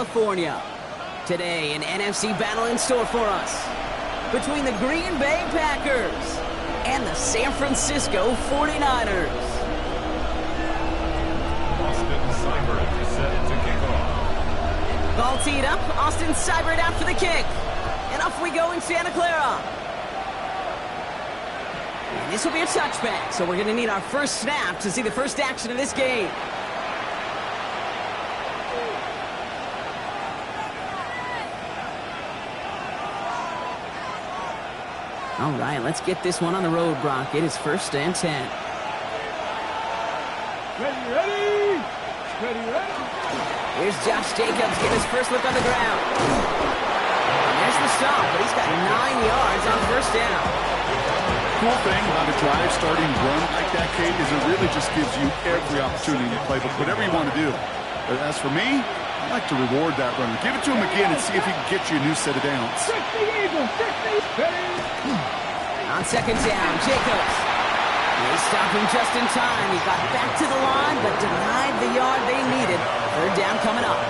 California. Today, an NFC battle in store for us between the Green Bay Packers and the San Francisco 49ers. Austin Seibert set to kick off. Ball teed up, Austin Seibert out for the kick. And off we go in Santa Clara. And this will be a touchback, so we're going to need our first snap to see the first action of this game. All right, let's get this one on the road, Brock. It is 1st and 10. Ready! Here's Josh Jacobs getting his first look on the ground. And there's the stop, but he's got 9 yards on 1st down. Cool thing about a drive starting run like that, Kate, is it really just gives you every opportunity to play whatever you want to do. But as for me, I like to reward that runner. Give it to him again and see if he can get you a new set of downs. On 2nd down, Jacobs. They stop him just in time. He got back to the line, but denied the yard they needed. 3rd down coming up.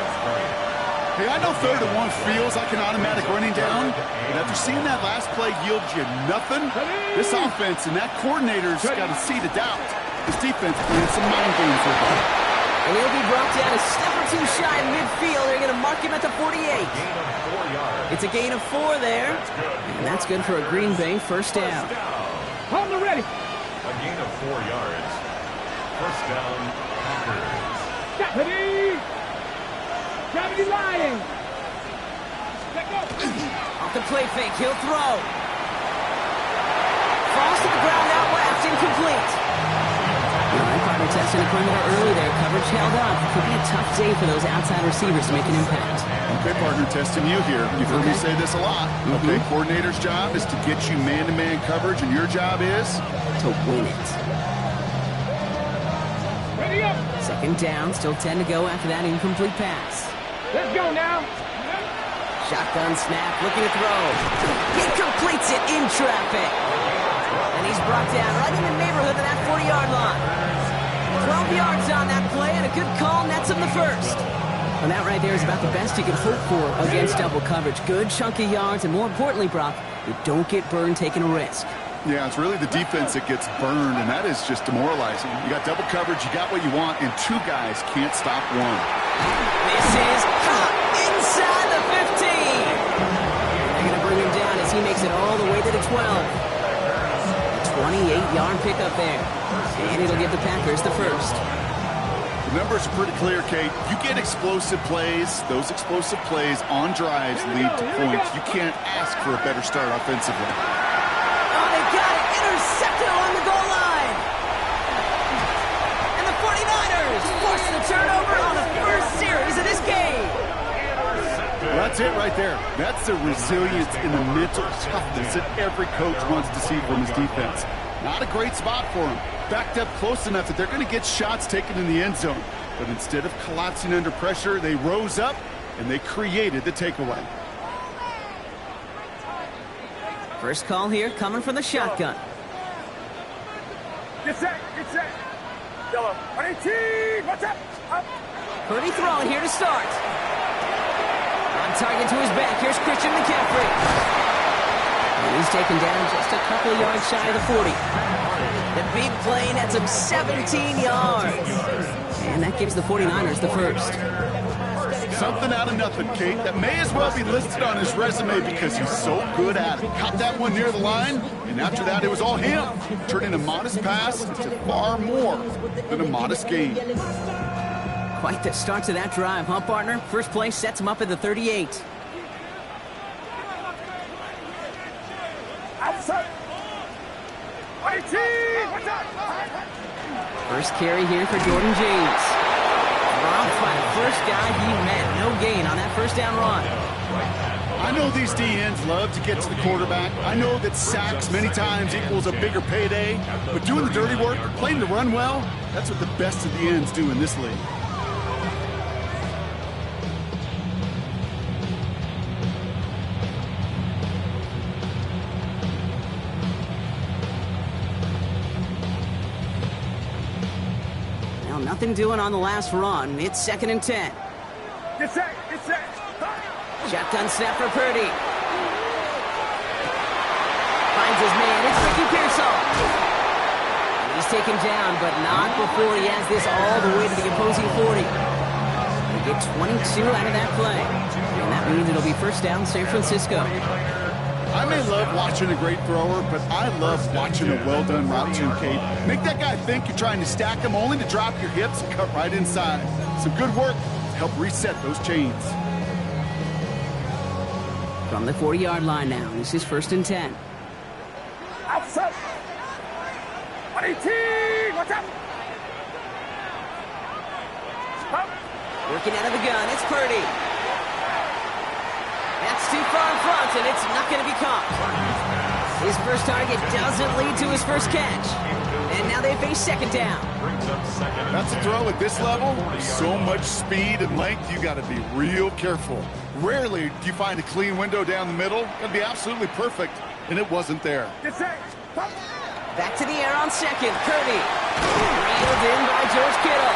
Hey, I know 3rd and 1 feels like an automatic running down, but after seeing that last play yield you nothing, this offense and that coordinator's got to see the doubt. This defense playing some mind games with him. And he'll be brought down a step or two shy of midfield. They're going to mark him at the 48. It's a gain of 4 there. And that's good for a Green Bay 1st down. I'm ready. A gain of 4 yards. 1st down, Packers. Ready. Gravity lying. Let go. Off the play fake, he'll throw. Falls to the ground out left, incomplete. All right, partner testing a perimeter early there. Coverage held up. Could be a tough day for those outside receivers to make an impact. Okay, partner, testing you here. You've heard me say this a lot. Okay, coordinator's job is to get you man-to-man coverage, and your job is to win it. Ready up. 2nd down, still 10 to go after that incomplete pass. Let's go now. Shotgun snap, looking to throw. He completes it in traffic. And he's brought down right in the neighborhood of that 40-yard line. 12 yards on that play, and a good call nets him the 1st. And that right there is about the best you can hope for against double coverage. Good chunky yards, and more importantly, Brock, you don't get burned taking a risk. Yeah, it's really the defense that gets burned, and that is just demoralizing. You got double coverage, you got what you want, and 2 guys can't stop 1. This is caught inside the 15. They're going to bring him down as he makes it all the way to the 12. 28-yard pickup there. And it'll give the Packers the 1st. The numbers are pretty clear, Kate. You get explosive plays. Those explosive plays on drives lead to points. You can't ask for a better start offensively. Oh, they got it. Intercepted along the goal line. And the 49ers force the turnover on the 1st series of this game. Well, that's it right there. That's the resilience and the mental toughness that every coach wants to see from his defense. Not a great spot for him. Backed up close enough that they're going to get shots taken in the end zone. But instead of collapsing under pressure, they rose up and they created the takeaway. First call here coming from the shotgun. Get set. Yellow. 18. What's up? Up. Purdy throwing here to start. On target to his back. Here's Christian McCaffrey. And he's taken down just a couple of yards shy of the 40. The big play nets him 17 yards. And that gives the 49ers the 1st. Something out of nothing, Kate. That may as well be listed on his resume because he's so good at it. Caught that one near the line, and after that it was all him. Turning a modest pass into far more than a modest gain. Quite the start to that drive, huh, partner? First play sets him up at the 38. Outside. 18. What's up? First carry here for Jordan James. Robbed by the first guy he met. No gain on that 1st down run. I know these DNs love to get to the quarterback. I know that sacks many times equals a bigger payday. But doing the dirty work, playing to run well, that's what the best of the ends do in this league. Well, nothing doing on the last run. It's 2nd and 10. Get set. Get Shotgun snap for Purdy. Finds his man. It's Ricky Pearsall. He's taken down, but not before he has this all the way to the opposing 40. They get 22 out of that play. And that means it'll be first down San Francisco. I may love watching a great thrower, but I love watching a well-done route too, Kate. Make that guy think you're trying to stack him only to drop your hips and cut right inside. Some good work to help reset those chains. From the 40-yard line now, this is first and 10. Outside. 118. Watch out. Stop. Working out of the gun, it's Purdy. That's too far in front, and it's not going to be caught. His first target doesn't lead to his first catch. And now they face second down. That's a throw at this level. So much speed and length, you got to be real careful. Rarely do you find a clean window down the middle. It'd be absolutely perfect, and it wasn't there. Back to the air on second. Purdy. Reeled in by George Kittle.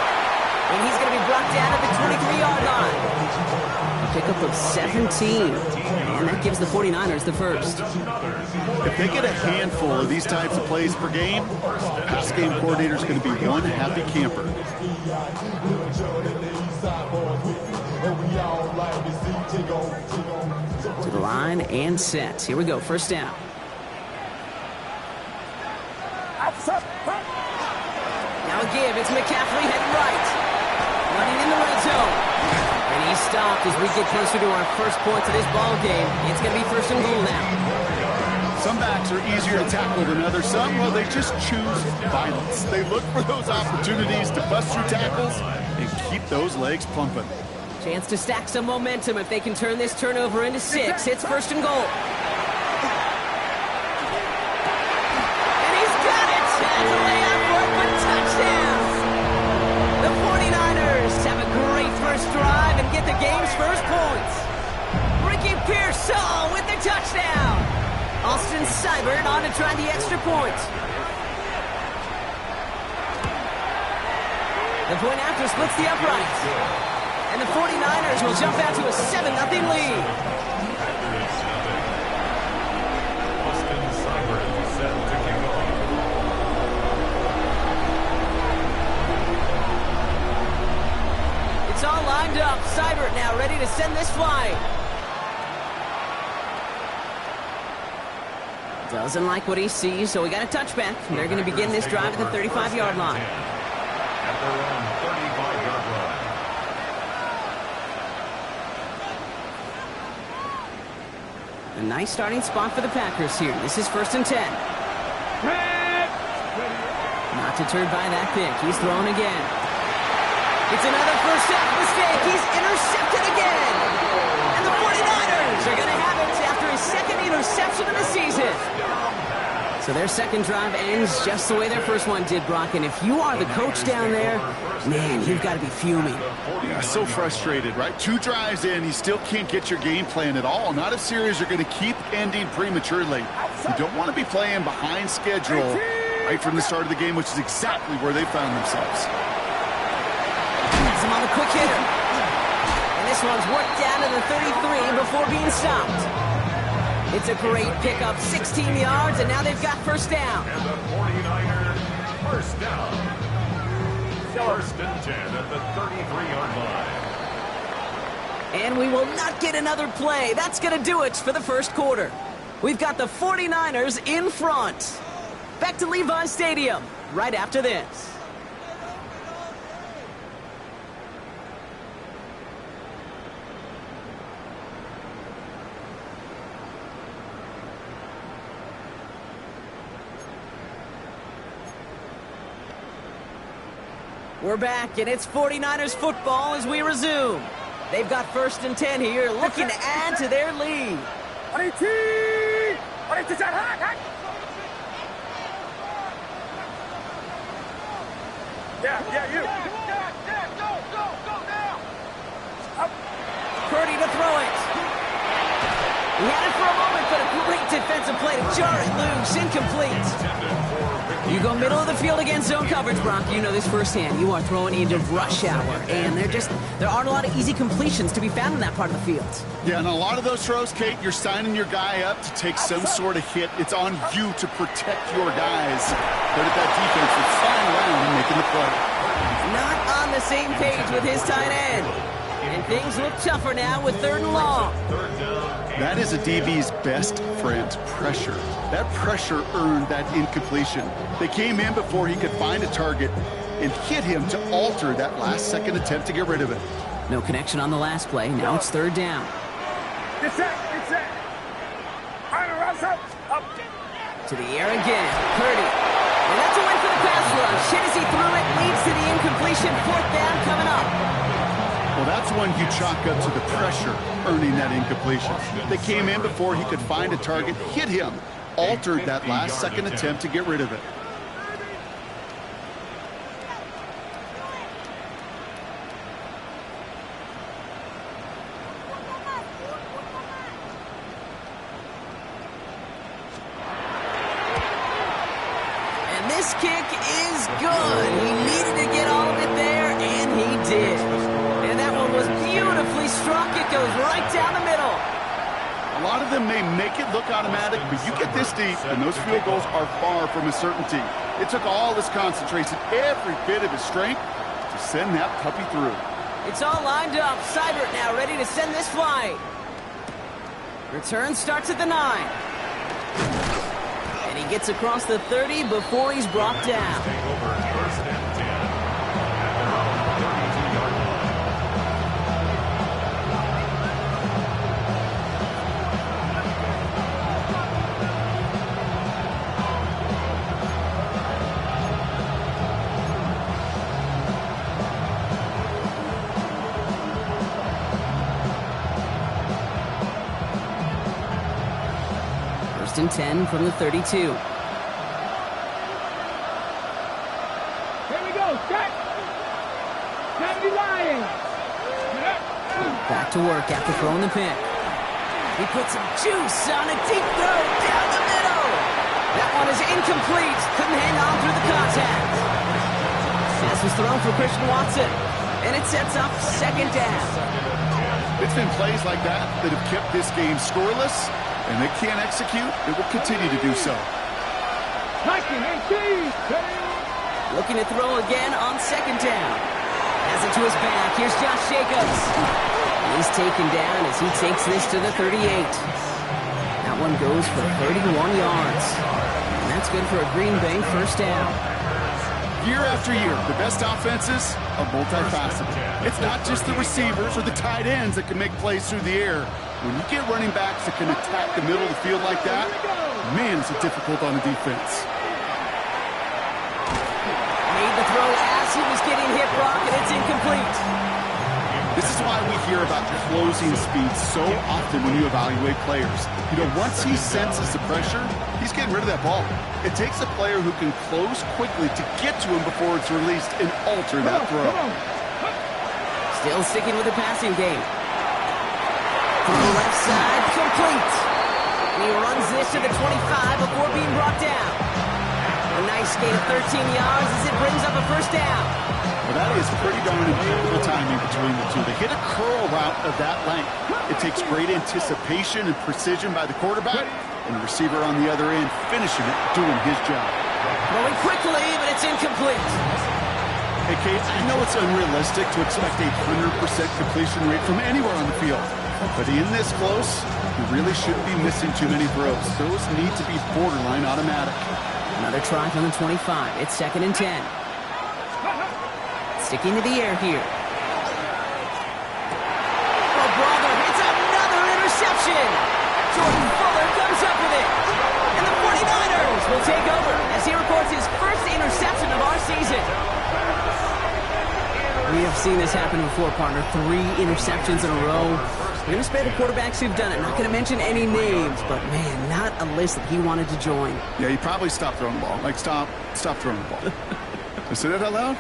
And he's going to be brought down at the 23-yard line. A pickup of 17. And that gives the 49ers the first. If they get a handful of these types of plays per game, pass game coordinator's going to be one happy camper. To the line and set. Here we go. First down. Now a give. It's McCaffrey heading right. Running in the red zone. And he's stopped as we get closer to our first points of this ball game. It's going to be first and goal now. Some backs are easier to tackle than others. Some, well, they just choose violence. They look for those opportunities to bust through tackles and keep those legs pumping. Chance to stack some momentum if they can turn this turnover into 6. It's first and goal. And he's got it! That's a layup for a touchdown! The 49ers have a great first drive and get the game's first points. Ricky Pearsall with the touchdown! Austin Seibert on to try the extra point. The point after splits the uprights. And the 49ers will jump out to a 7-0 lead. Austin Seibert set to kick off. It's all lined up. Seibert now ready to send this flying. Doesn't like what he sees, so we got a touchback. They're going to begin this drive at the 35-yard line. At their own 35-yard line. A nice starting spot for the Packers here. This is first and 10. Not deterred by that pick. He's thrown again. It's another first half mistake. He's intercepted again. And the 49ers are going to have it after his second interception of the season. So their second drive ends just the way their first one did, Brock. And if you are the coach down there, man, you've got to be fuming. Yeah, so frustrated, right? 2 drives in, you still can't get your game plan at all. Not if series are going to keep ending prematurely. You don't want to be playing behind schedule right from the start of the game, which is exactly where they found themselves. Has him on the quick hitter. And this one's worked down to the 33 before being stopped. It's a great pickup, 16 yards, and now they've got first down. And the 49ers first down. First and 10 at the 33-yard line. And we will not get another play. That's going to do it for the first quarter. We've got the 49ers in front. Back to Levi's Stadium right after this. We're back, and it's 49ers football as we resume. They've got first and 10 here, looking to add to their lead. 118! 118 shot, hot! Yeah, you. Go now! Up. Purdy to throw it. He had it for a moment, but a great defensive play to jar it loose, incomplete. Intended for Ricky You go middle of the field against zone coverage, Brock. You know this firsthand. You are throwing into rush hour, and there aren't a lot of easy completions to be found in that part of the field. Yeah, and a lot of those throws, Kate, you're signing your guy up to take some sort of hit. It's on you to protect your guys. But at that defense is flying around and making the play. Not on the same page with his tight end. And things look tougher now with 3rd and long. That is a DB's best friend, pressure. That pressure earned that incompletion. They came in before he could find a target and hit him to alter that last-second attempt to get rid of it. No connection on the last play. Now it's 3rd down. It's set. Up. To the air again. Purdy. And that's a win for the pass rush. Hit as he threw it. Leads to the incompletion. 4th down coming up. Well, that's one you chalk up to the pressure earning that incompletion. They came in before he could find a target, hit him, altered that last-second attempt to get rid of it. And this kick is good. He needed to get all of it there, and he did. And that one was beautifully struck. It goes right down the middle. A lot of them may make it look automatic, but you get this deep, and those field goals are far from a certainty. It took all his concentration, every bit of his strength, to send that puppy through. It's all lined up. Seibert now ready to send this flight. Return starts at the 9. And he gets across the 30 before he's brought down. Take over 1st and 10 at their own 32-yard line. And 10 from the 32. Here we go. Set. County Lions. Back to work after throwing the pick. He puts some juice on a deep throw down the middle. That one is incomplete. Couldn't hang on through the contact. Pass was thrown for Christian Watson. And it sets up 2nd down. It's been plays like that that have kept this game scoreless, and they can't execute. It will continue to do so. Looking to throw again on 2nd down. Has it to his back. Here's Josh Jacobs. He's taken down as he takes this to the 38. That one goes for 31 yards. And that's good for a Green Bay 1st down. Year after year, the best offenses are multifaceted. It's not just the receivers or the tight ends that can make plays through the air. When you get running backs that can attack the middle of the field like that, man, is it difficult on the defense. Made the throw as he was getting hit, Brock, and it's incomplete. This is why we hear about closing speed so often when you evaluate players. You know, once he senses the pressure, he's getting rid of that ball. It takes a player who can close quickly to get to him before it's released and alter that throw. Still sticking with the passing game. From the left side, complete. And he runs this to the 25 before being brought down. A nice gain of 13 yards as it brings up a 1st down. Well, that is pretty darn impeccable timing between the two. They hit a curl route of that length. It takes great anticipation and precision by the quarterback, and the receiver on the other end finishing it, doing his job. Throwing quickly, but it's incomplete. Hey, Kate, I know it's unrealistic to expect a 100% completion rate from anywhere on the field. But in this close, you really shouldn't be missing too many throws. Those need to be borderline automatic. Another try from the 25. It's 2nd and 10. Sticking to the air here. Oh, brother, it's another interception. Jordan Fuller comes up with it. And the 49ers will take over as he records his 1st interception of our season. We have seen this happen before, partner. 3 interceptions in a row. We're going to spare the quarterbacks who've done it. Not going to mention any names, but man, not a list that he wanted to join. Yeah, he probably stopped throwing the ball. Like, stop throwing the ball. Did I say that out loud?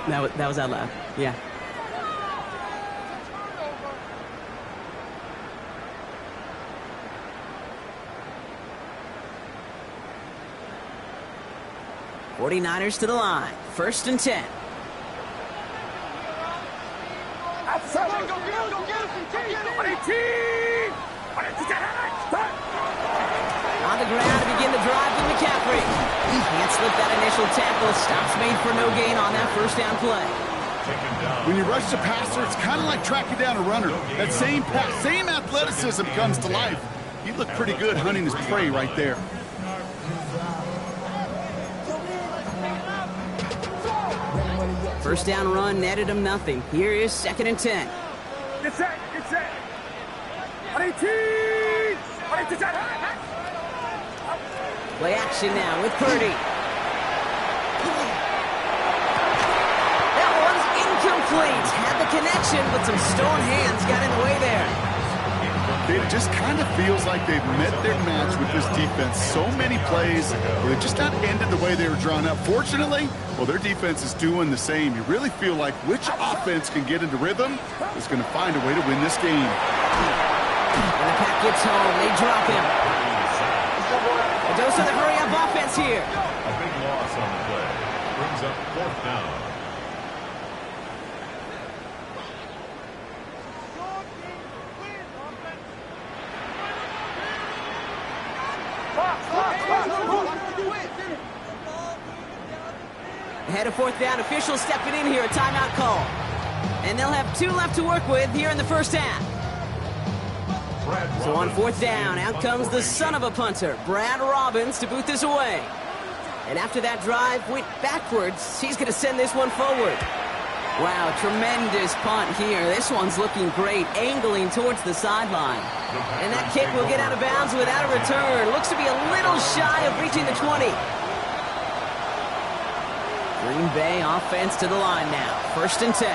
That was out loud. Yeah. 49ers to the line. 1st and 10. On the ground to begin the drive to McCaffrey. Can't slip that initial tackle. Stops made for no gain on that first down play. When you rush the passer, it's kind of like tracking down a runner. That same pass, same athleticism comes to life. He looked pretty good hunting his prey right there. First down run netted him nothing. Here is 2nd and 10. Get set, get set. 18! Play action now with Purdy. That one's incomplete. Had the connection, but some stone hands got in the way there. It just kind of feels like they've met their match with this defense. So many plays, they've just not ended the way they were drawn up. Fortunately, well, their defense is doing the same. You really feel like which offense can get into rhythm is going to find a way to win this game. When the pack gets home, they drop him. A dose of the hurry-up offense here. A big loss on the play. Brings up 4th down. Ahead of 4th down, officials stepping in here, a timeout call. And they'll have 2 left to work with here in the first half. So on 4th down, out comes the son of a punter, Brad Robbins, to boot this away. And after that drive went backwards, he's going to send this one forward. Wow, tremendous punt here. This one's looking great, angling towards the sideline. And that kick will get out of bounds without a return. Looks to be a little shy of reaching the 20. Green Bay offense to the line now. 1st and 10.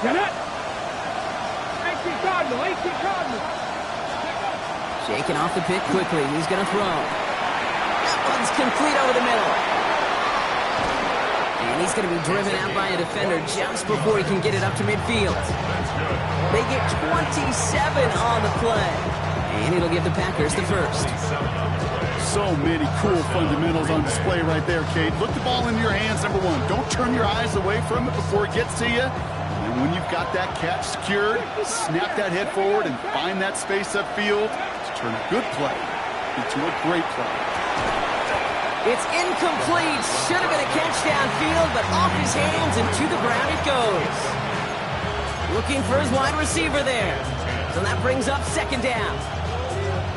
Get it! 18 Cardinal. Shaking off the pick quickly. He's going to throw. That one's complete over the middle. And he's going to be driven out by a defender just before he can get it up to midfield. They get 27 on the play. And it'll give the Packers the first. So many cool fundamentals on display right there, Kate. Look the ball into your hands, number one. Don't turn your eyes away from it before it gets to you. And when you've got that catch secured, snap that head forward and find that space upfield to turn a good play into a great play. It's incomplete. Should have been a catch downfield, but off his hands and to the ground it goes. Looking for his wide receiver there. So that brings up 2nd down.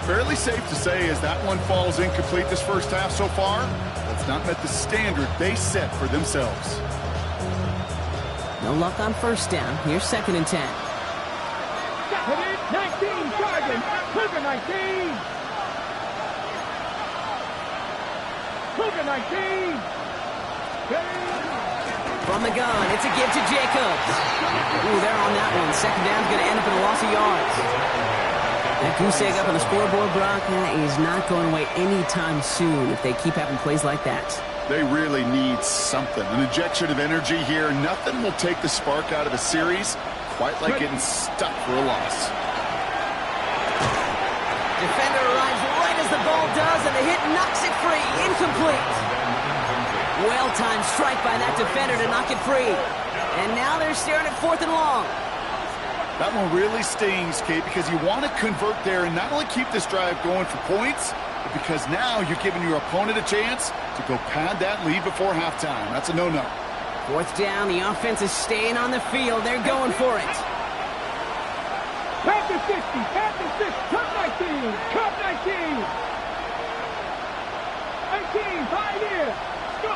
Fairly safe to say as that one falls incomplete this first half so far, that's not met the standard they set for themselves. No luck on 1st down. Here's 2nd and 10. 19, Sergeant. Cougar 19. Cougar 19. From the gun, it's a give to Jacobs. Ooh, they're on that one. 2nd down's going to end up in a loss of yards. That goose egg up on the scoreboard, Brock, is not going away anytime soon if they keep having plays like that. They really need something. An injection of energy here. Nothing will take the spark out of a series quite like getting stuck for a loss. Defender arrives right as the ball does, and the hit knocks it free. Incomplete. Well-timed strike by that defender to knock it free. And now they're staring at 4th and long. That one really stings, Kate, because you want to convert there and not only keep this drive going for points, but because now you're giving your opponent a chance to go pad that lead before halftime. That's a no-no. 4th down, the offense is staying on the field. They're going for it. Panthers 60, Panthers 60, Cup 19, Cup 19. 19, 5 years. Go.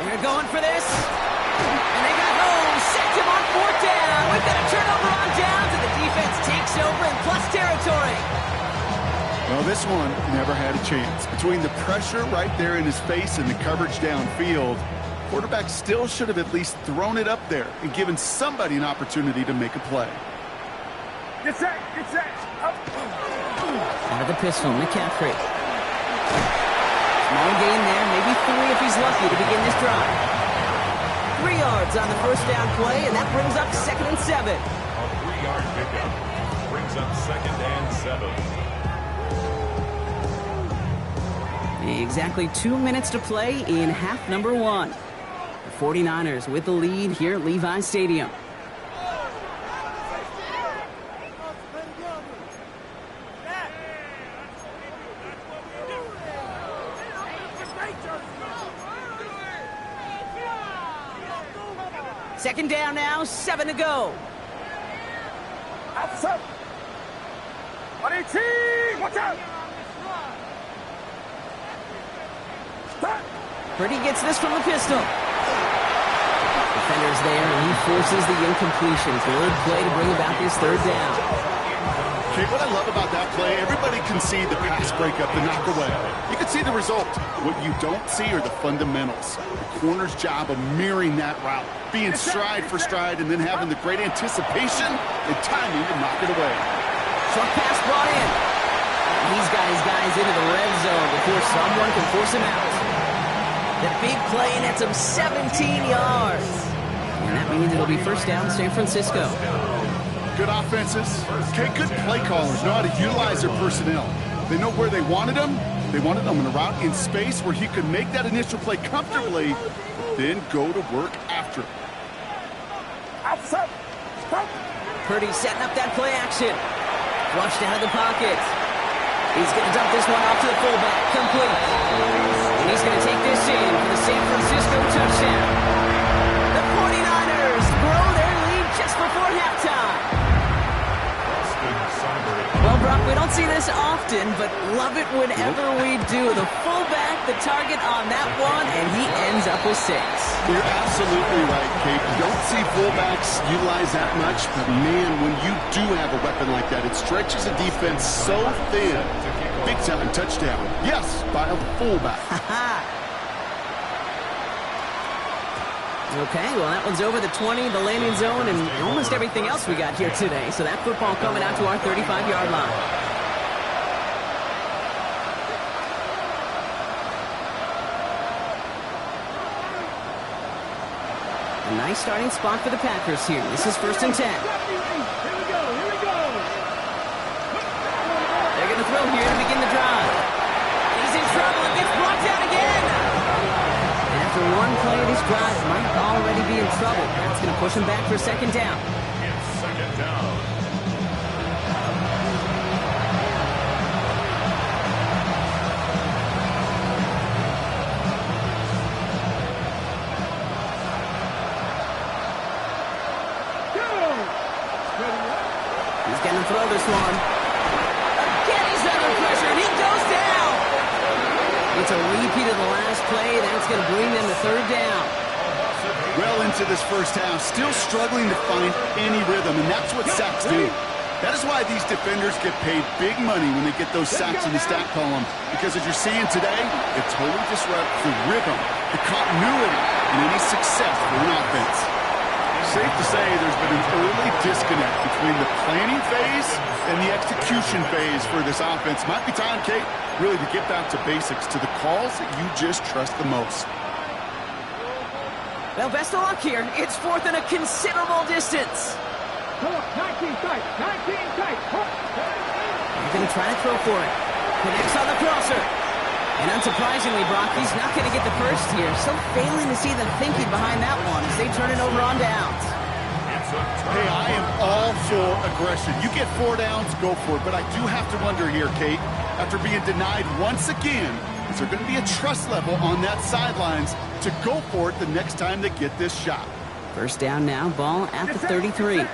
They're going for this. And they got home. Sacked him on 4th down. We've got a turnover on downs, and the defense takes over in plus territory. Well, this one never had a chance. Between the pressure right there in his face and the coverage downfield, quarterback still should have at least thrown it up there and given somebody an opportunity to make a play. Get set, get set. Up. Out of the pistol, McCaffrey. Small gain there, maybe 3 if he's lucky to begin this drive. 3 yards on the first down play, and that brings up 2nd and 7. A 3-yard pickup brings up 2nd and 7. Exactly 2 minutes to play in half number 1. The 49ers with the lead here at Levi Stadium. Second down now, 7 to go. Outside. 118. Watch out. Stop. Purdy gets this from the pistol. Defender's there, and he forces the incompletion. Good play to bring about this third down. Okay, what I love about that play, everybody can see the pass breakup, the knock away. You can see the result. What you don't see are the fundamentals. The corner's job of mirroring that route, being stride for stride, and then having the great anticipation and timing to knock it away. Short pass brought in. He's got his guys into the red zone before someone can force him out. The big play, and that's him 17 yards. And that means it'll be first down, San Francisco. Good offenses. Okay, good play callers know how to utilize their personnel. They know where they wanted them. They wanted them in a route in space where he could make that initial play comfortably, but then go to work after. Outside. Stop. Purdy setting up that play action. Flushed out of the pocket. He's going to dump this one off to the fullback. Complete. And he's going to take this in for the San Francisco touchdown. The 49ers grow their lead just before halftime. Well, Brock, we don't see this often, but love it whenever we do. The fullback, the target on that one, and he ends up with 6. You're absolutely right, Kate. You don't see fullbacks utilize that much, but man, when you do have a weapon like that, it stretches a defense so thin. Big time touchdown. Yes, by a fullback. Okay, well, that one's over the 20, the landing zone, and almost everything else we got here today. So that football coming out to our 35-yard line. A nice starting spot for the Packers here. This is first and 10. They're going to throw here to begin the drive. He's in trouble and gets blocked out again. And after one play of this drive, might already be in trouble. That's going to push him back for second down. It's second down. He's going to throw this one. Again, he's under pressure, and he goes down. It's a repeat of the last play. That's going to bring them to third down. Well into this first half, still struggling to find any rhythm, and that's what sacks do. That is why these defenders get paid big money when they get those sacks in the stat column, because as you're seeing today, it totally disrupts the rhythm, the continuity, and any success for an offense. Safe to say there's been an early disconnect between the planning phase and the execution phase for this offense. Might be time, Kate, really to get back to basics, to the calls that you just trust the most. Well, best of luck here. It's fourth and a considerable distance. Come on, 19 tight. 19 tight. He's going to try to throw for it. Connects on the crosser. And unsurprisingly, Brock, he's not going to get the first here. Still failing to see the thinking behind that one as they turn it over on downs. Hey, I am all for aggression. You get 4 downs, go for it. But I do have to wonder here, Kate, after being denied once again, is there going to be a trust level on that sidelines to go for it the next time they get this shot? First down now, ball at the 33. On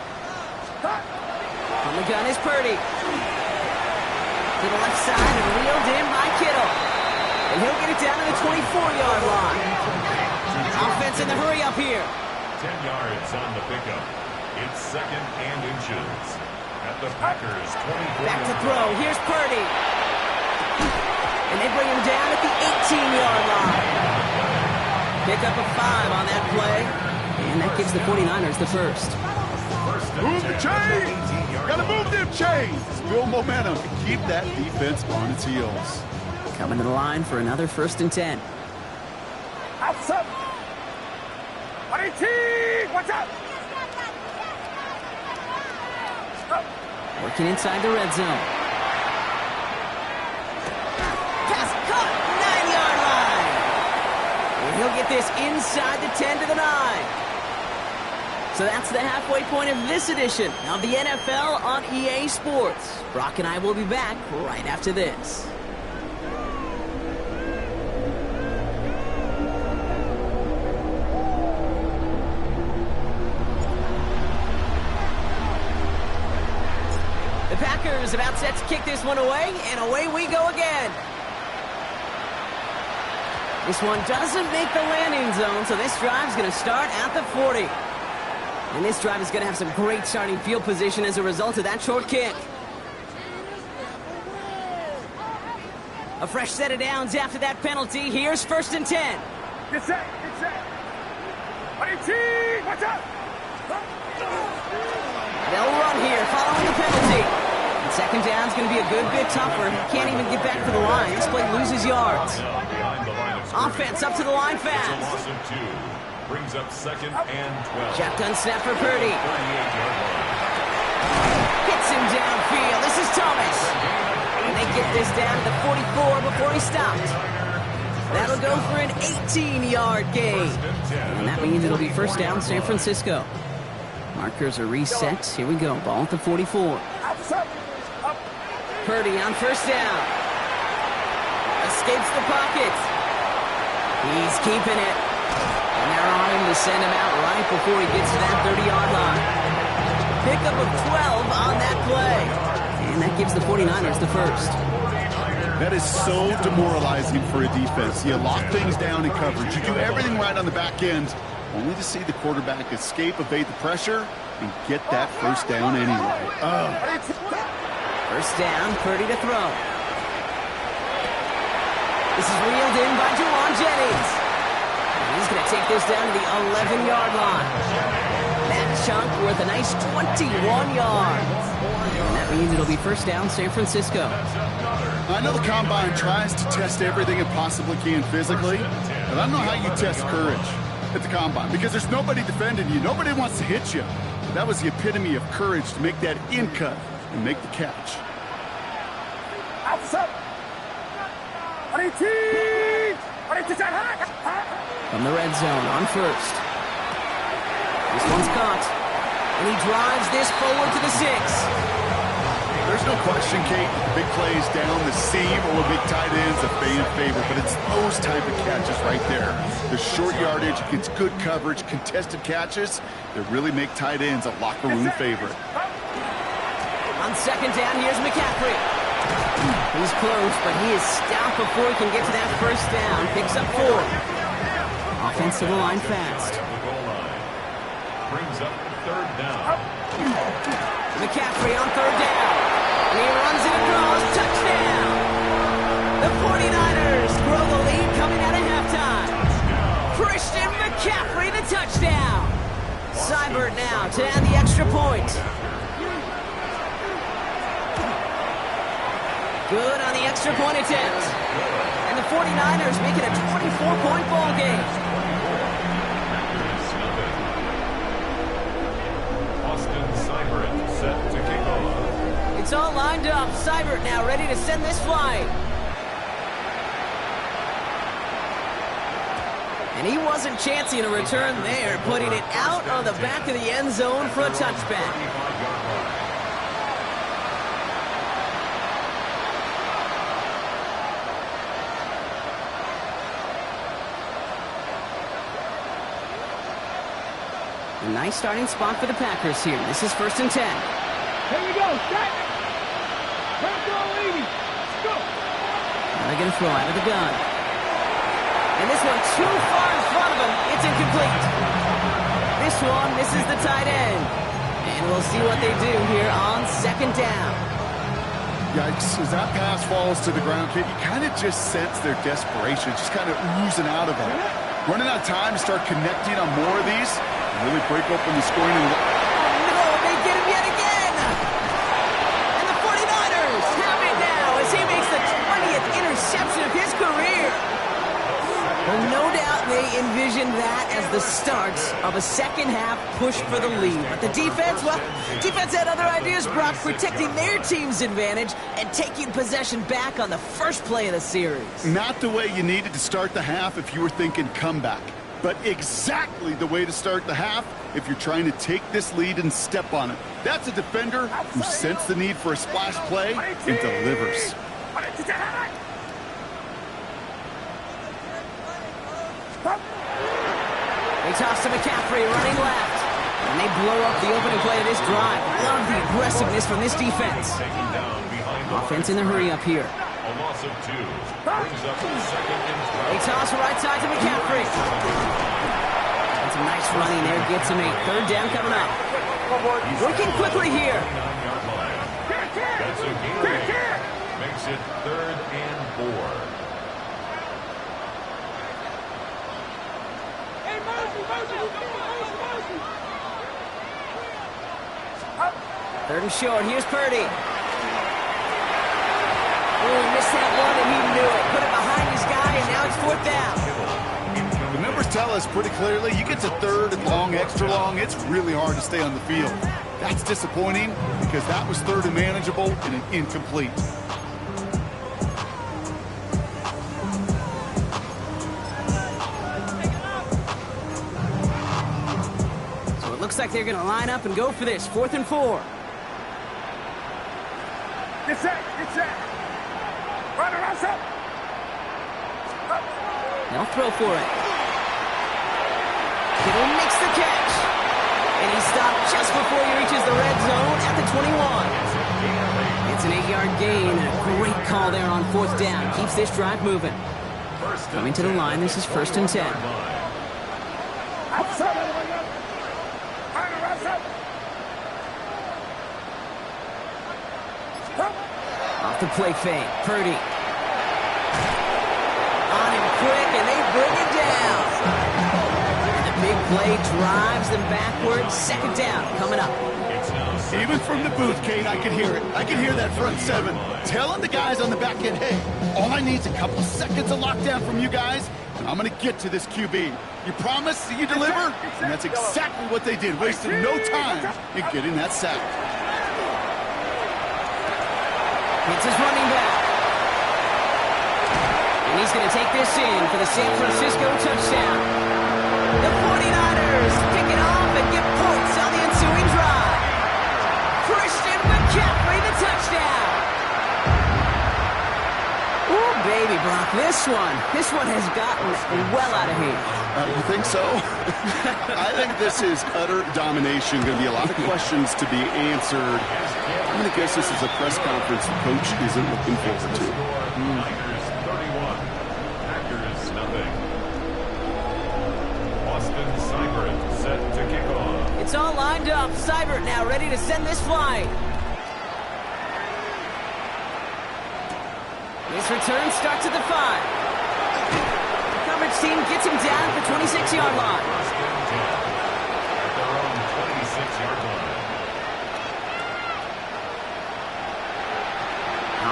the gun is Purdy. To the left side and reeled in by Kittle. And he'll get it down to the 24-yard line. Offense in the hurry up here. 10 yards on the pickup. It's second and inches. At the Packers' 24. Back to throw. Here's Purdy. And they bring him down at the 18-yard line. Pick up a 5 on that play. And that gives the 49ers the first. Move the chains! Gotta move them chains! Build momentum and keep that defense on its heels. Coming to the line for another first and 10. Outside. 118. Watch out. Stop. Working inside the red zone. Pass caught. 9 this inside the 10 to the 9. So that's the halfway point of this edition of the NFL on EA Sports. Brock and I will be back right after this. The Packers about set to kick this one away, and away we go again. This one doesn't make the landing zone, so this drive's going to start at the 40. And this drive is going to have some great starting field position as a result of that short kick. A fresh set of downs after that penalty. Here's 1st and 10. Get set, get set. 18, watch out. They'll run here following the penalty. And 2nd down's going to be a good bit tougher. Can't even get back to the line. This play loses yards. Offense up to the line fast. Brings up 2nd and 12. Shotgun snap for Purdy. Hits him downfield. This is Thomas. And they get this down to the 44 before he stopped. That'll go for an 18-yard gain. And that means it'll be 1st down San Francisco. Markers are reset. Here we go. Ball at the 44. Purdy on 1st down. Escapes the pocket. He's keeping it. And they're on him to send him out right before he gets to that 30-yard line. Pickup of 12 on that play. And that gives the 49ers the 1st. That is so demoralizing for a defense. You lock things down in coverage. You do everything right on the back end, only to see the quarterback escape, evade the pressure, and get that 1st down anyway. 1st down, Purdy to throw. This is reeled in by Juwan Jennings. He's going to take this down to the 11-yard line. That chunk worth a nice 21 yards. And that means it'll be 1st down San Francisco. I know the Combine tries to test everything it possibly can physically, but I don't know how you test courage at the Combine because there's nobody defending you. Nobody wants to hit you. But that was the epitome of courage to make that in cut and make the catch. Outside. 18. From the red zone on 1st. This one's caught. And he drives this forward to the 6. There's no question, Kate. Big plays down the seam or big tight ends a fan favorite, but it's those type of catches right there. The short yardage against good coverage, contested catches that really make tight ends a locker room favorite. On 2nd down, here's McCaffrey. He's close, but he is stopped before he can get to that 1st down. Picks up 4. Offensive line fast. Brings up 3rd down. McCaffrey on 3rd down. And he runs it across. Touchdown! The 49ers grow the lead coming out of halftime. Christian McCaffrey, the touchdown. Seibert now to add the extra point. Good on the extra point attempt. And the 49ers make it a 24-point ball game. Set to kick off. It's all lined up. Seibert now ready to send this flying. And he wasn't chancing a return there, putting it out on the back of the end zone for a touchback. A nice starting spot for the Packers here. This is 1st and 10. Here we go, set. Let's go, lady. Let's go. Now they're going to throw out of the gun. And this one too far in front of him. It's incomplete. This is the tight end. And we'll see what they do here on 2nd down. Yikes, as that pass falls to the ground, Kate, you kind of just sense their desperation, just kind of oozing out of them. Running out of time to start connecting on more of these. Really break open the scoring. No, they get him yet again. And the 49ers have it now as he makes the 20th interception of his career. Well, no doubt they envisioned that as the start of a second-half push for the lead. But the defense, well, defense had other ideas, Brock, protecting their team's advantage and taking possession back on the first play of the series. Not the way you needed to start the half if you were thinking comeback. but exactly the way to start the half if you're trying to take this lead and step on it. That's a defender who sensed the need for a splash play and delivers. They toss to McCaffrey, running left. And they blow up the opening play of this drive. Love the aggressiveness from this defense. Offense in the hurry up here. A loss of 2. Brings up second and 12. They toss right side to McCaffrey. And some nice running there. Gets him a third down coming up. Working quickly here. That's a gain. Makes it 3rd and 4. Third and short. Here's Purdy. Oh, he missed that one, and he knew it. Put it behind his guy, and now it's 4th down. The numbers tell us pretty clearly, you get to 3rd and long, extra long, it's really hard to stay on the field. That's disappointing because that was 3rd and manageable and an incomplete. So it looks like they're going to line up and go for this. 4th and 4. Get set. Run around, set. They'll throw for it. Kittle makes the catch. And he stopped just before he reaches the red zone at the 21. It's an 8-yard gain and a great call there on 4th down. Keeps this drive moving. Coming to the line, this is 1st and 10. Off the play fake, Purdy. On him quick, and they bring it down. And the big play drives them backwards. 2nd down coming up. Even from the booth, Kate, I can hear it. I can hear that front 7 telling the guys on the back end, hey, all I need is a couple seconds of lockdown from you guys, and I'm going to get to this QB. You promise that you deliver? And that's exactly what they did, wasting no time in getting that sack. It's his running back. And he's going to take this in for the San Francisco touchdown. The 49ers pick it off and get points on the ensuing drive. Christian McCaffrey, the touchdown. Ooh, baby, Brock, this one has gotten well out of hand. You think so? I think this is utter domination. Going to be a lot of questions to be answered. I'm going to guess this is a press conference the coach isn't looking forward to. Niners 31. Packers nothing. Austin Seibert set to kick off. It's all lined up. Seibert now ready to send this flying. His return starts at the 5. The coverage team gets him down at the 26-yard line. At their own 26-yard line.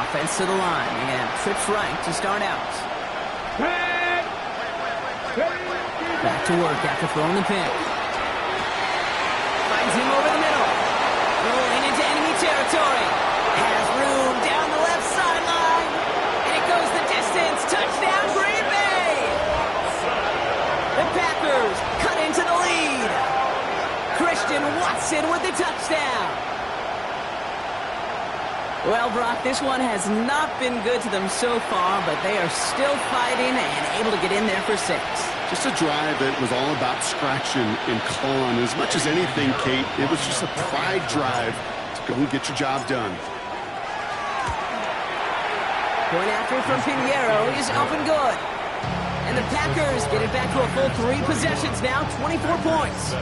Offense to the line, and trips right to start out. Back to work after throwing the pick. Finds him over the middle. Rolling into enemy territory. Has room down the left sideline. And it goes the distance. Touchdown, Green Bay! The Packers cut into the lead. Christian Watson with the touchdown. Well, Brock, this one has not been good to them so far, but they are still fighting and able to get in there for 6. Just a drive that was all about scratching and clawing. As much as anything, Kate, it was just a pride drive to go and get your job done. Point after from Pinheiro is up and good. And the Packers get it back to a full 3 possessions now, 24 points.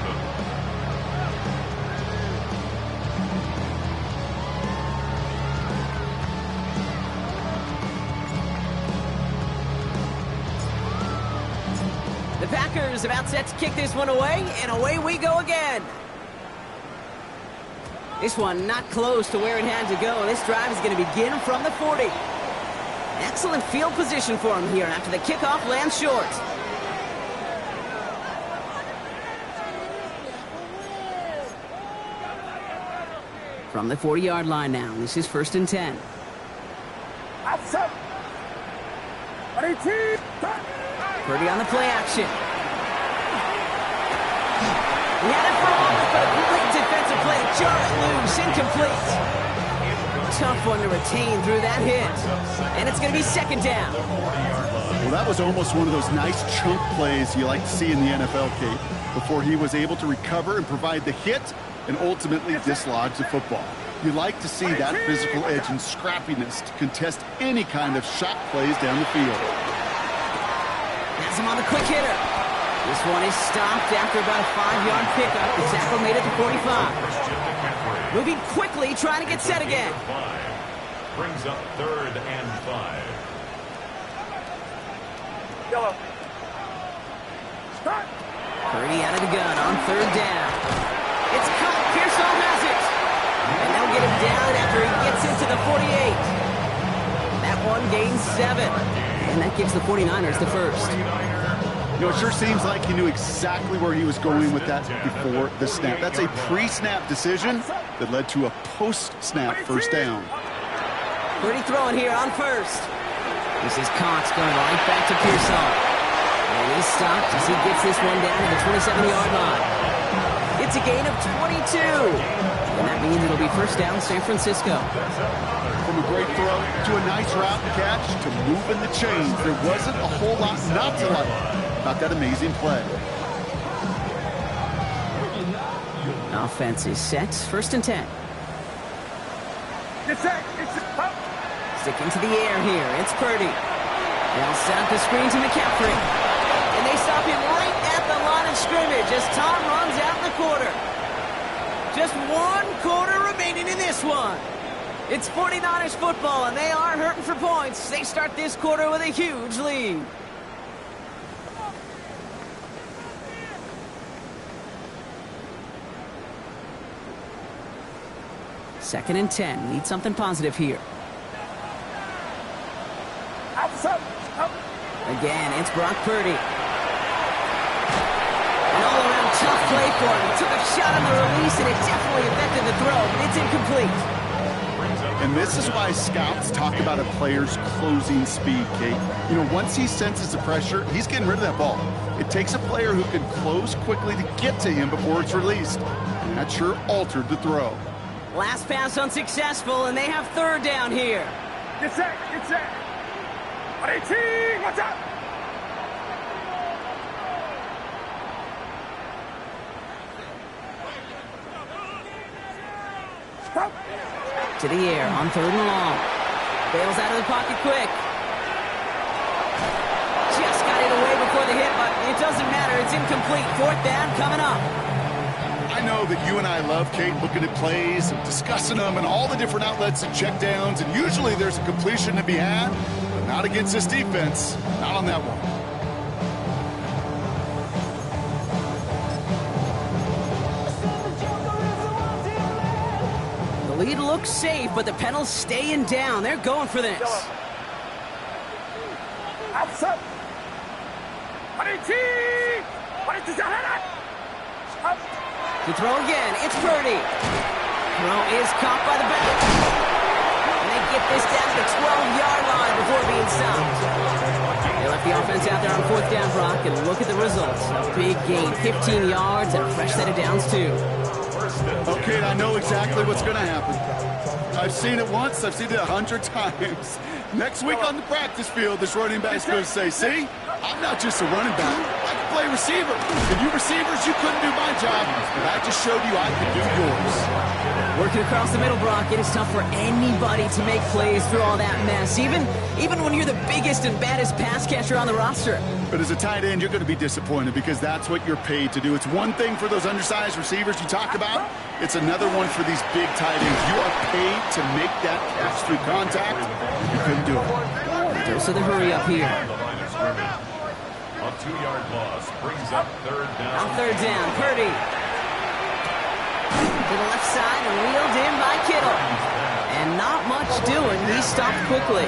The Packers about set to kick this one away, and away we go again. This one not close to where it had to go. This drive is going to begin from the 40. Excellent field position for him here after the kickoff lands short. From the 40-yard line now, this is 1st and 10. Purdy on the play action. He had it for a moment, but a great defensive play to jar it loose. Incomplete. Tough one to retain through that hit. And it's going to be second down. Well, that was almost one of those nice chunk plays you like to see in the NFL, Kate, before he was able to recover and provide the hit and ultimately dislodge the football. You like to see that physical edge and scrappiness to contest any kind of shot plays down the field. Has him on the quick hitter. This one is stopped after about a 5-yard pickup. The tackle made it to 45. Moving quickly, trying to get set again. Brings up 3rd and 5. Yellow. Start. Purdy out of the gun on 3rd down. It's caught. Pearsall has it. And they'll get him down after he gets into the 48. That one gains 7. And that gives the 49ers the first. You know, it sure seems like he knew exactly where he was going with that before the snap. That's a pre-snap decision that led to a post-snap first down. Purdy throwing here on 1st. This is Cox going right back to Pearsall. And he's stopped as he gets this one down to the 27-yard line. It's a gain of 22. And that means it'll be first down San Francisco. From a great throw to a nice route and catch to moving the chains, there wasn't a whole lot not to like about that amazing play. Offense is set. 1st and 10. Get set. Get set. Sticking to the air here. It's Purdy. They'll set up the screen to McCaffrey. And they stop him right at the line of scrimmage as Tom runs out in the quarter. Just 1 quarter remaining in this one. It's 49ers football, and they are hurting for points. They start this quarter with a huge lead. Second and 10. Need something positive here. Again, it's Brock Purdy. An all-around tough play for him. He took a shot on the release, and it definitely affected the throw, but it's incomplete. And this is why scouts talk about a player's closing speed, Kate. You know, once he senses the pressure, he's getting rid of that ball. It takes a player who can close quickly to get to him before it's released. And that sure altered the throw. Last pass unsuccessful, and they have 3rd down here. Get set. Get set. 18. Watch out. Stop. To the air on 3rd and long. Bails out of the pocket quick. Just got it away before the hit, but it doesn't matter. It's incomplete. 4th down coming up. I know that you and I love, Kate, looking at plays and discussing them and all the different outlets and checkdowns, and usually there's a completion to be had, but not against this defense. Not on that one. The lead looks safe, but the penalties staying down. They're going for this. Outside. 18. To throw again, it's Purdy. Throw is caught by the back. And they get this down to the 12-yard line before being stopped. They left the offense out there on 4th down, Brock, and look at the results. A big gain, 15 yards, and a fresh set of downs, too. Okay, I know exactly what's going to happen. I've seen it once, I've seen it 100 times. Next week on the practice field, this running back's going to say, see, I'm not just a running back. I can play receiver. And you receivers, you couldn't do my job, but I just showed you I could do yours. Working across the middle, Brock, it is tough for anybody to make plays through all that mess, even when you're the biggest and baddest pass catcher on the roster. But as a tight end, you're going to be disappointed because that's what you're paid to do. It's one thing for those undersized receivers you talk about. It's another one for these big tight ends. You are paid to make that catch through contact. You couldn't do it. Dose of the hurry up here. A 2-yard loss brings up 3rd down. On 3rd down, Purdy. To the left side and wheeled in by Kittle. And not much doing. He stopped quickly.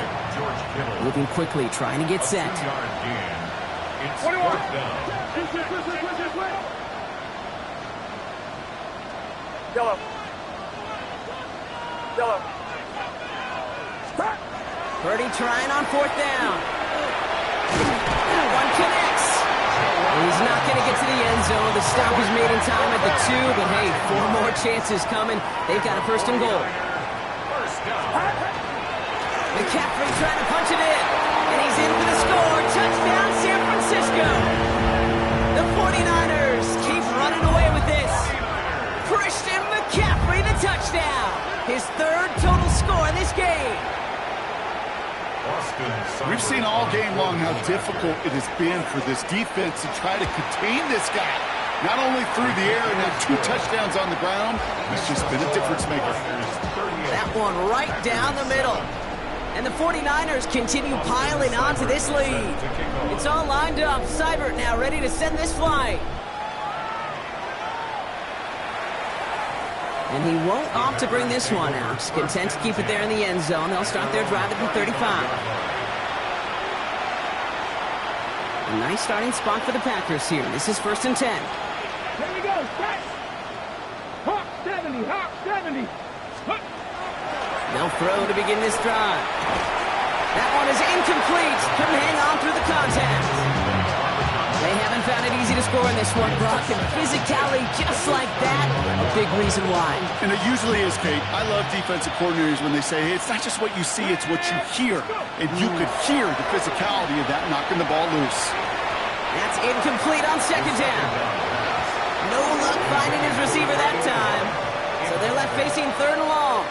Moving quickly, trying to get set. It's 4th down. Yellow. Yellow. Purdy trying on 4th down. One connects. He's not going to get to the end zone. The stop is made in time at the 2, but hey, 4 more chances coming. They've got a first and goal. McCaffrey trying to punch it in, and he's in for the score. Touchdown, San Francisco. The 49ers keep running away with this. Christian McCaffrey, the touchdown. His 3rd total score in this game. We've seen all game long how difficult it has been for this defense to try to contain this guy. Not only through the air and now 2 touchdowns on the ground, he's just been a difference maker. That one right down the middle. And the 49ers continue piling onto this lead. It's all lined up. Seibert now ready to send this flight. And he won't opt to bring this one out. He's content to keep it there in the end zone. They'll start their drive at the 35. A nice starting spot for the Packers here. This is 1st and 10. Here we go, set. Hawk 70, Hawk 70. Hawk. They'll throw to begin this drive. That one is incomplete. Couldn't hang on through the contact. They haven't found it easy to score in this one, Brock, and physicality just like that, a big reason why. And it usually is, Kate. I love defensive coordinators when they say, hey, it's not just what you see, it's what you hear. And you could hear the physicality of that knocking the ball loose. That's incomplete on 2nd down. No luck finding his receiver that time. So they're left facing 3rd and long.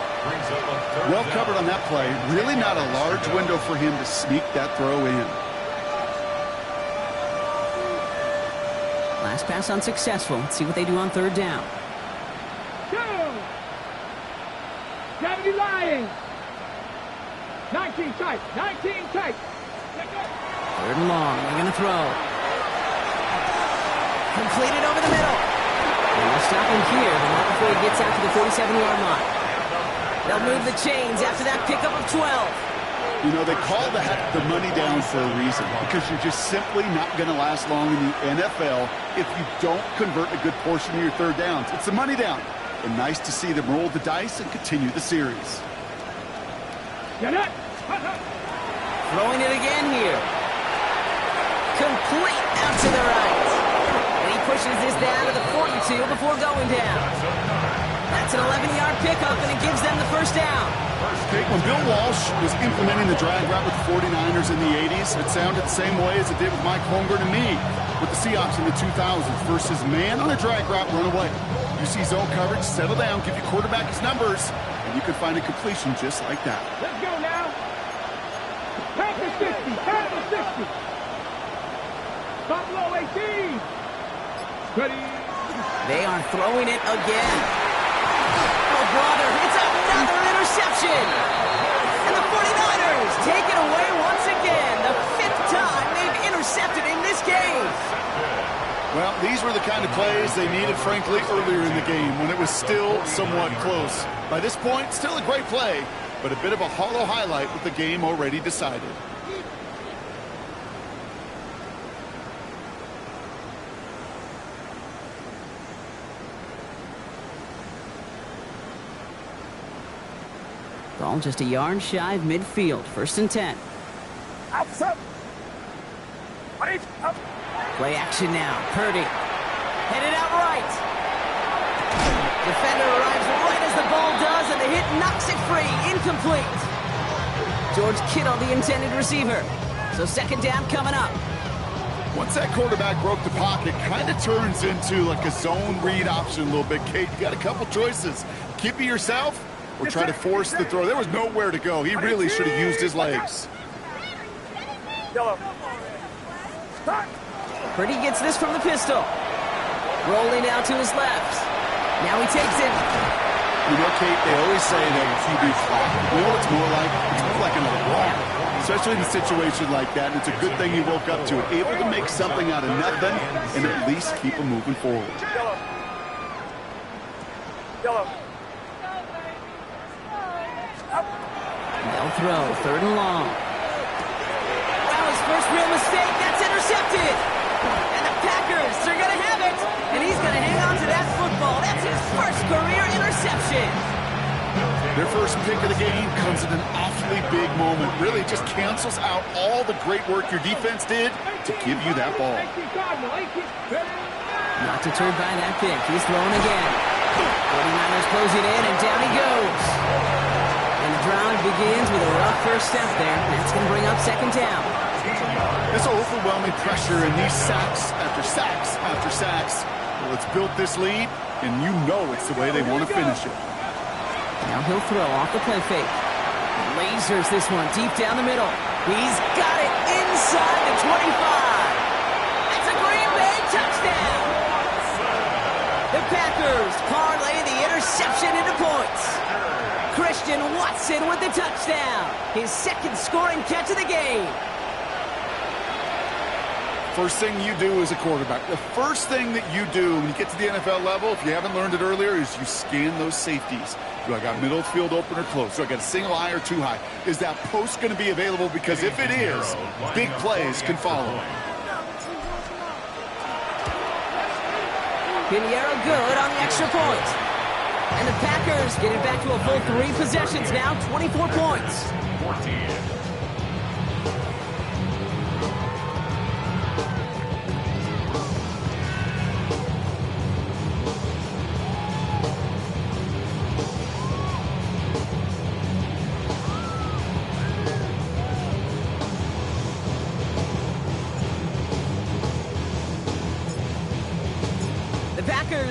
Well covered on that play. Really not a large window for him to sneak that throw in. Last pass unsuccessful. Let's see what they do on 3rd down. Go! 70 Lions. 19 tight. 19 tight. 3rd and long. They're going to throw. Completed over the middle. And they'll stop him here, but not before he gets out to the 47-yard line. They'll move the chains after that pickup of 12. You know, they call that the money down for a reason, because you're just simply not going to last long in the NFL if you don't convert a good portion of your 3rd downs. It's the money down. And nice to see them roll the dice and continue the series. Get it! Throwing it again here. Complete out to the right. And he pushes this down to the 42 before going down. That's an 11-yard pickup, and it gives them the 1st down. Okay, when Bill Walsh was implementing the drag route with the 49ers in the 80s, it sounded the same way as it did with Mike Holmgren and me with the Seahawks in the 2000s versus man on a drag route, run away. You see zone coverage, settle down, give your quarterback his numbers, and you can find a completion just like that. Let's go now. Packers 50, Packers 60. Buffalo 18. Ready. They are throwing it again. Oh, brother, it's another interception. And the 49ers take it away once again. The 5th time they've intercepted in this game. Well, these were the kind of plays they needed, frankly, earlier in the game when it was still somewhat close. By this point, still a great play, but a bit of a hollow highlight with the game already decided. Ball just a yard shy of midfield. 1st and 10. Play action now. Purdy. Headed out right. Defender arrives right as the ball does, and the hit knocks it free. Incomplete. George Kittle, the intended receiver. So 2nd down coming up. Once that quarterback broke the pocket, kind of turns into like a zone read option a little bit. Kate, you got a couple choices. Keep it yourself or try to force the throw. There was nowhere to go. He really should have used his legs. Purdy gets this from the pistol. Rolling out to his left. Now he takes it. You know, Kate, they always say that QB flop. You know what it's more like? It's more like an alarm. Especially in a situation like that. And it's a good thing he woke up to it. Able to make something out of nothing and at least keep him moving forward. They'll throw. 3rd and long. Well, his first real mistake. That's intercepted. And the Packers are going to have it. And he's going to hang on to that football. That's his first career interception. Their first pick of the game comes at an awfully big moment. Really just cancels out all the great work your defense did to give you that ball. Not deterred by that pick. He's throwing again. 49ers closing in, and down he goes. And the drive begins with a rough first step there. That's going to bring up second down. This overwhelming pressure and these sacks after sacks after sacks. Well, it's built this lead, and you know it's the way they want to finish it. Now he'll throw off the play fake. Lasers this one deep down the middle. He's got it inside the 25. That's a Green Bay touchdown. The Packers parlay the interception into points. Christian Watson with the touchdown. His second scoring catch of the game. First thing you do as a quarterback, the first thing that you do when you get to the NFL level, if you haven't learned it earlier, is you scan those safeties. Do I got middle field open or close? Do I got a single high or two high? Is that post going to be available? Because if it is, big plays can follow. Pinheiro good on the extra point. And the Packers get it back to a full 3 possessions now, 24 points. 14.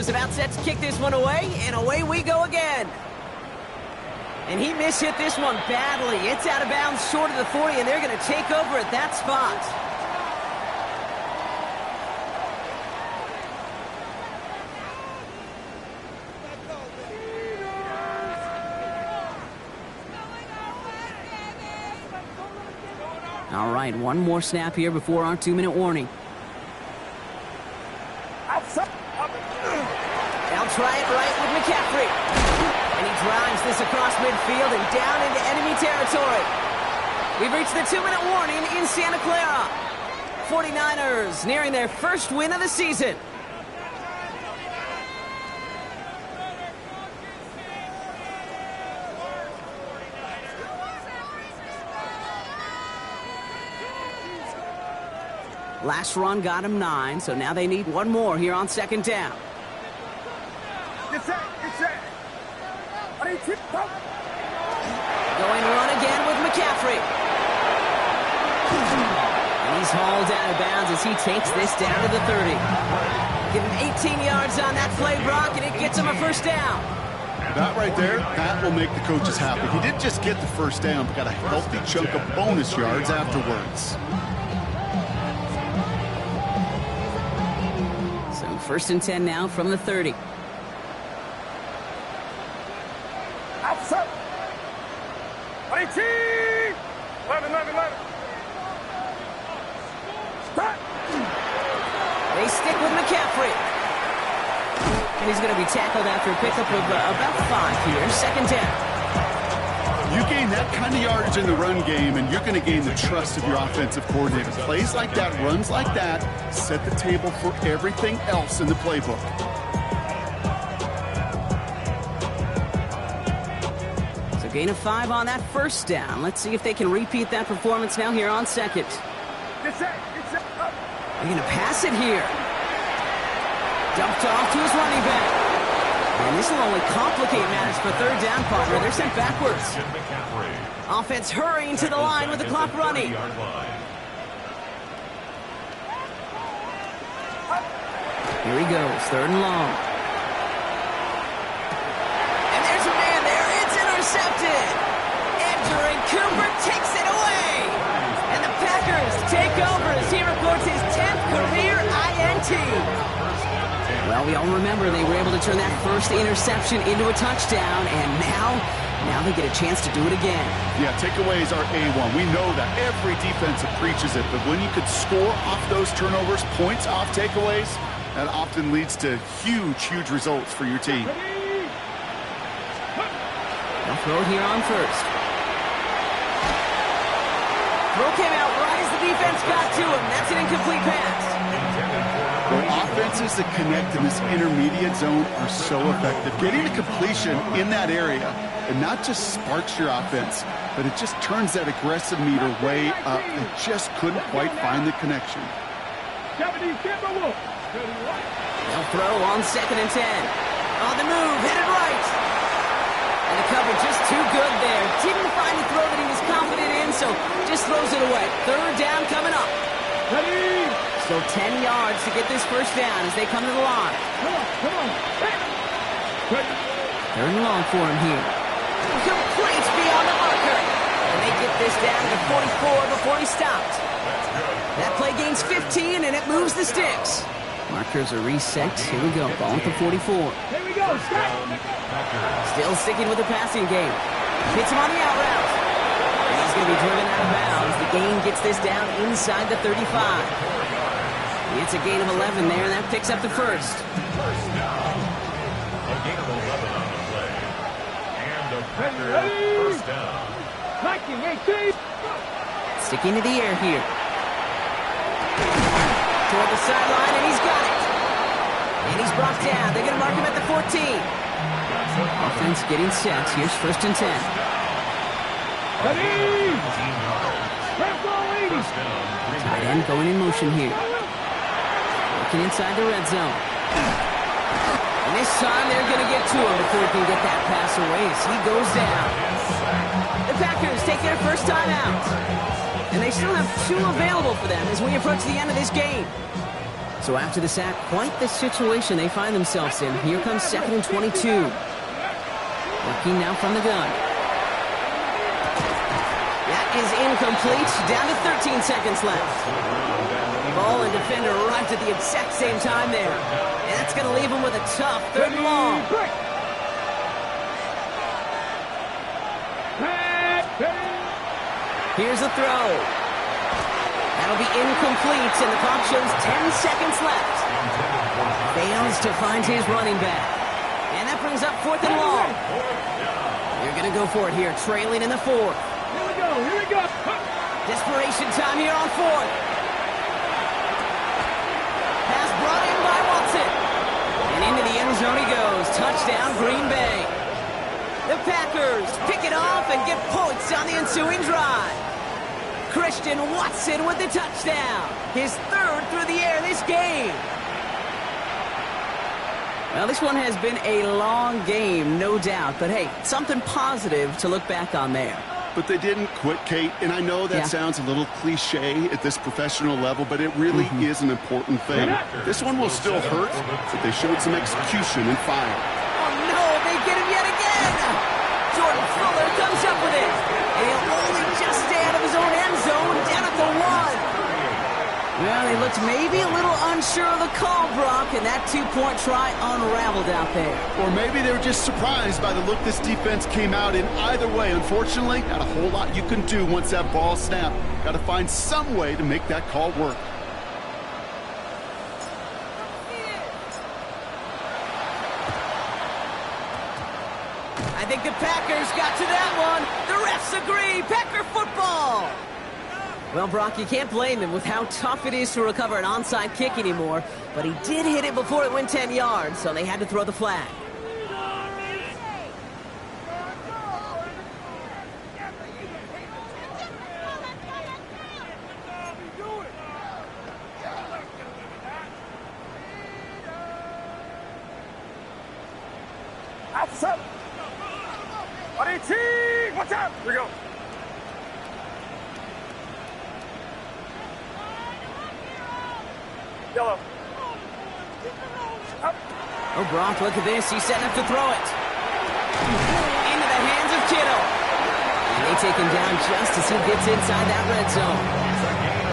About set to kick this one away, and away we go again. And he mishit this one badly. It's out of bounds short of the 40, and they're going to take over at that spot. All right, one more snap here before our 2-minute warning. Try it right with McCaffrey. And he drives this across midfield and down into enemy territory. We've reached the 2-minute warning in Santa Clara. 49ers nearing their first win of the season. Last run got him 9, so now they need one more here on second down. Going run again with McCaffrey. And he's hauled out of bounds as he takes this down to the 30. Give him 18 yards on that play, Brock, and it gets him a first down. That right there, that will make the coaches happy. He didn't just get the first down, but got a healthy chunk of bonus yards afterwards. So first and 10 now from the 30. They stick with McCaffrey. And he's going to be tackled after a pickup of about 5 here. Second down. You gain that kind of yardage in the run game, and you're going to gain the trust of your offensive coordinator. Plays like that, runs like that, set the table for everything else in the playbook. So gain of 5 on that first down. Let's see if they can repeat that performance now here on second. They're going to pass it here. Dumped off to his running back. And this will only complicate matters for third down, partner. They're sent backwards. Offense hurrying to the line with the clock running. Here he goes, third and long. And there's a man there. It's intercepted. Edgerrin Cooper takes it away. And the Packers take over as he records his 10th career INT. Well, we all remember they were able to turn that first interception into a touchdown, and now they get a chance to do it again. Yeah, takeaways are A1. We know that every defense preaches it, but when you could score off those turnovers, points off takeaways, that often leads to huge results for your team. They'll throw it here on first. Throw came out right as the defense got to him. That's an incomplete pass. Well, offense Passes that connect in this intermediate zone are so effective. Getting a completion in that area, and not just sparks your offense, but it just turns that aggressive meter way up. They just couldn't quite find the connection. They'll throw on 2nd and 10. On the move, hit it right. And the cover just too good there. Didn't find the throw that he was confident in, so just throws it away. 3rd down coming up. Still 10 yards to get this first down as they come to the line. Come on. 3rd and long for him here. Complete beyond the marker. And they get this down to 44 before he stopped. That play gains 15, and it moves the sticks. Markers are reset. Here we go. Ball at the 44. Here we go. Still sticking with the passing game. Hits him on the out route. And he's going to be driven out of bounds. The gain gets this down inside the 35. It's a gain of 11 there, and that picks up the first. First down. A gain of 11 on the play. And a Packers first down. 19-18. Sticking to the air here. Toward the sideline, and he's got it. And he's brought down. They're going to mark him at the 14. Offense getting set. Here's 1st and 10. Tight end going in motion here. Working inside the red zone. And this time they're going to get to him before he can get that pass away as he goes down. The Packers take their first time out. And they still have 2 available for them as we approach the end of this game. So after the sack, quite the situation they find themselves in. Here comes 2nd and 22. Working now from the gun. That is incomplete. Down to 13 seconds left. Ball and defender arrived at the exact same time there. And that's going to leave him with a tough 3rd and long. Here's the throw. That'll be incomplete, and the clock shows 10 seconds left. Fails to find his running back. And that brings up 4th and long. They're going to go for it here, trailing in the 4th. Here we go. Desperation time here on 4th. Pass brought in by Watson. And into the end zone he goes. Touchdown, Green Bay. The Packers pick it off and get points on the ensuing drive. Christian Watson with the touchdown. His 3rd through the air this game. Well, this one has been a long game, no doubt. But hey, something positive to look back on there. But they didn't quit, Kate, and I know that sounds a little cliche at this professional level, but it really is an important thing. This one will still hurt, but they showed some execution and fire. Oh, no, they get him yet again. Jordan Fuller comes up with it, and he'll only just stay out of his own end zone, down at the 1. Well, they looked maybe a little unsure of the call, Brock, and that 2-point try unraveled out there. Or maybe they were just surprised by the look this defense came out in. Either way, unfortunately, not a whole lot you can do once that ball snapped. Got to find some way to make that call work. I think the Packers got to that one. The refs agree. Packer football. Well, Brock, you can't blame him with how tough it is to recover an onside kick anymore. But he did hit it before it went 10 yards, so they had to throw the flag. That's up. Watch out. Here we go. Yellow. Oh, Brock, look at this. He's setting up to throw it. Into the hands of Kittle. And they take him down just as he gets inside that red zone.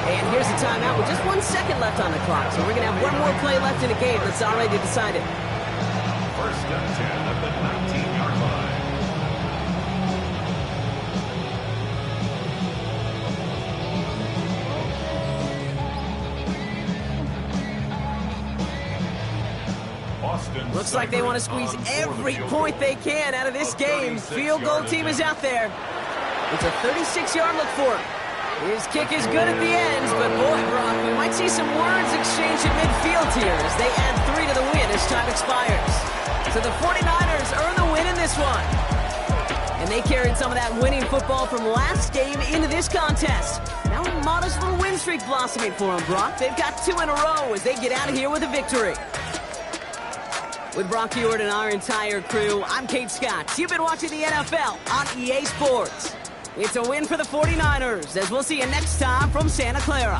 And here's the timeout with just 1 second left on the clock. So we're going to have one more play left in the game that's already decided. First and 10 at the 19-yard line. Looks like they want to squeeze every point they can out of this game. Field goal team is out there. It's a 36-yard look for him. His kick is good at the end, but boy, Brock, we might see some words exchanged at midfield here as they add 3 to the win as time expires. So the 49ers earn the win in this one. And they carried some of that winning football from last game into this contest. Now a modest little win streak blossoming for them, Brock. They've got 2 in a row as they get out of here with a victory. With Brock Ewart and our entire crew, I'm Kate Scott. You've been watching the NFL on EA Sports. It's a win for the 49ers, as we'll see you next time from Santa Clara.